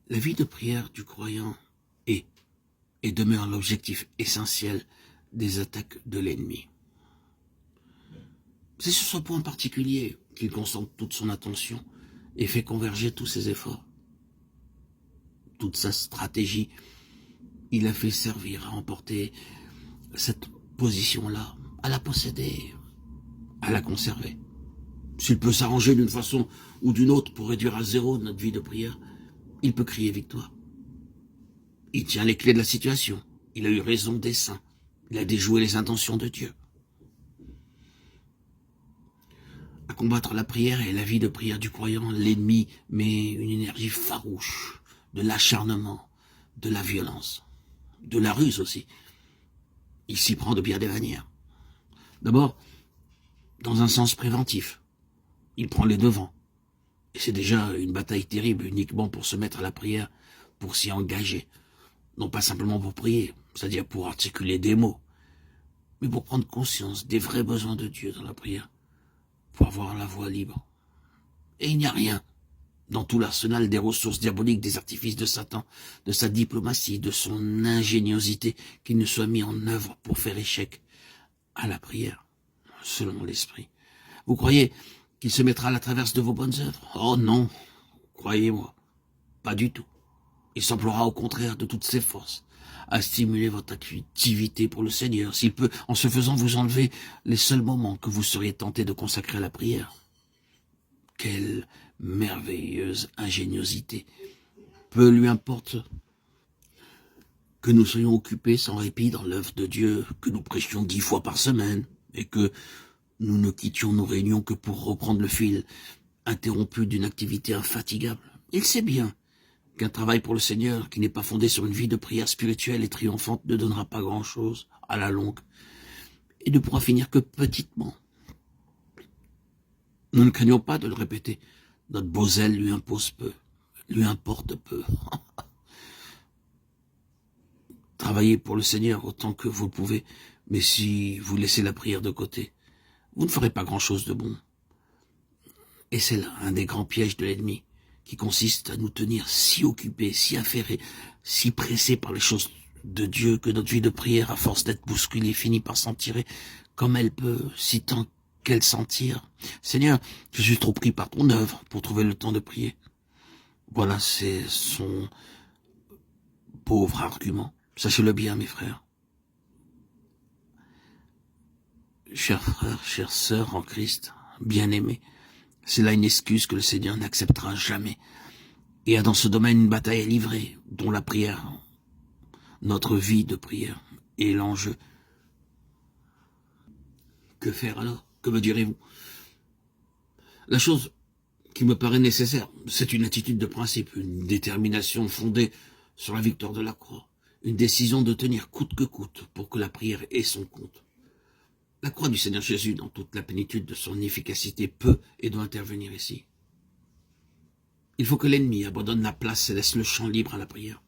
La vie de prière du croyant est et demeure l'objectif essentiel des attaques de l'ennemi. C'est sur ce point particulier qu'il concentre toute son attention et fait converger tous ses efforts. Toute sa stratégie, il a fait servir à emporter cette position-là, à la posséder, à la conserver. S'il peut s'arranger d'une façon ou d'une autre pour réduire à zéro notre vie de prière, il peut crier victoire. Il tient les clés de la situation. Il a eu raison des saints. Il a déjoué les intentions de Dieu. À combattre la prière et la vie de prière du croyant, l'ennemi met une énergie farouche, de l'acharnement, de la violence, de la ruse aussi. Il s'y prend de bien des manières. D'abord, dans un sens préventif, il prend les devants. Et c'est déjà une bataille terrible uniquement pour se mettre à la prière, pour s'y engager. Non pas simplement pour prier, c'est-à-dire pour articuler des mots, mais pour prendre conscience des vrais besoins de Dieu dans la prière, pour avoir la voie libre. Et il n'y a rien dans tout l'arsenal des ressources diaboliques, des artifices de Satan, de sa diplomatie, de son ingéniosité, qui ne soit mis en œuvre pour faire échec à la prière, selon l'esprit. Vous croyez qu'il se mettra à la traverse de vos bonnes œuvres? Oh non, croyez-moi, pas du tout. Il s'emploiera au contraire de toutes ses forces à stimuler votre activité pour le Seigneur, s'il peut, en se faisant vous enlever les seuls moments que vous seriez tenté de consacrer à la prière. Quelle merveilleuse ingéniosité! Peu lui importe que nous soyons occupés sans répit dans l'œuvre de Dieu, que nous prêchions 10 fois par semaine, et que nous ne quittions nos réunions que pour reprendre le fil, interrompu d'une activité infatigable. Il sait bien qu'un travail pour le Seigneur qui n'est pas fondé sur une vie de prière spirituelle et triomphante ne donnera pas grand-chose à la longue et ne pourra finir que petitement. Nous ne craignons pas de le répéter. Notre beau zèle lui impose peu, lui importe peu. Travaillez pour le Seigneur autant que vous le pouvez, mais si vous laissez la prière de côté, vous ne ferez pas grand-chose de bon. Et c'est là un des grands pièges de l'ennemi, qui consiste à nous tenir si occupés, si affairés, si pressés par les choses de Dieu que notre vie de prière, à force d'être bousculée, finit par s'en tirer comme elle peut, si tant qu'elle s'en tire. Seigneur, je suis trop pris par ton œuvre pour trouver le temps de prier. Voilà, c'est son pauvre argument. Sachez-le bien, mes frères. Chers frères, chères sœurs en Christ, bien-aimés, c'est là une excuse que le Seigneur n'acceptera jamais. Et a dans ce domaine une bataille à livrer, dont la prière, notre vie de prière, est l'enjeu. Que faire alors? Que me direz-vous? La chose qui me paraît nécessaire, c'est une attitude de principe, une détermination fondée sur la victoire de la croix, une décision de tenir coûte que coûte pour que la prière ait son compte. La croix du Seigneur Jésus, dans toute la plénitude de son efficacité, peut et doit intervenir ici. Il faut que l'ennemi abandonne la place et laisse le champ libre à la prière.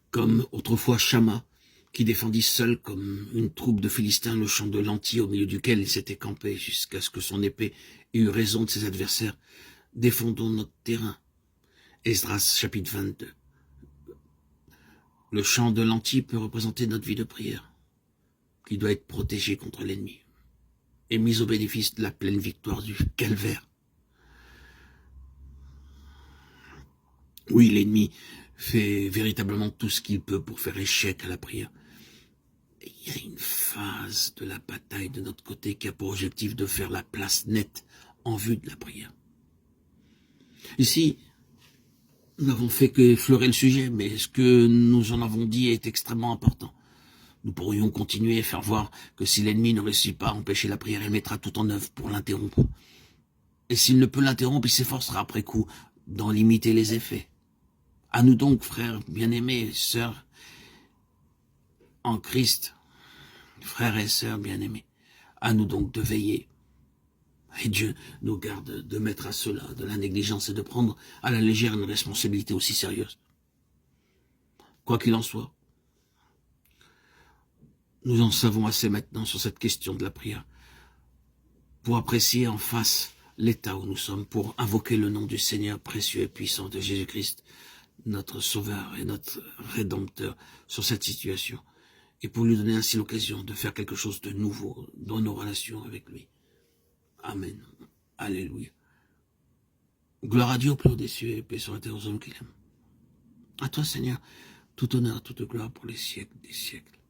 Comme autrefois Shamma, qui défendit seul comme une troupe de Philistins le champ de lentilles au milieu duquel il s'était campé jusqu'à ce que son épée ait eu raison de ses adversaires. Défendons notre terrain. Esdras chapitre 22. Le champ de lentilles peut représenter notre vie de prière, qui doit être protégée contre l'ennemi et mise au bénéfice de la pleine victoire du calvaire. Oui, l'ennemi fait véritablement tout ce qu'il peut pour faire échec à la prière. Et il y a une phase de la bataille de notre côté qui a pour objectif de faire la place nette en vue de la prière. Ici, nous n'avons fait qu'effleurer le sujet, mais ce que nous en avons dit est extrêmement important. Nous pourrions continuer et faire voir que si l'ennemi ne réussit pas à empêcher la prière, il mettra tout en œuvre pour l'interrompre. Et s'il ne peut l'interrompre, il s'efforcera après coup d'en limiter les effets. À nous donc, frères bien-aimés, sœurs en Christ, frères et sœurs bien-aimés, à nous donc de veiller. Et Dieu nous garde de mettre à cela de la négligence et de prendre à la légère une responsabilité aussi sérieuse. Quoi qu'il en soit, nous en savons assez maintenant sur cette question de la prière pour apprécier en face l'état où nous sommes pour invoquer le nom du Seigneur précieux et puissant de Jésus-Christ, notre Sauveur et notre Rédempteur sur cette situation, et pour lui donner ainsi l'occasion de faire quelque chose de nouveau dans nos relations avec lui. Amen. Alléluia. Gloire à Dieu au plus haut des cieux et paix sur la terre aux hommes qu'il aime. À toi, Seigneur, tout honneur, toute gloire pour les siècles des siècles.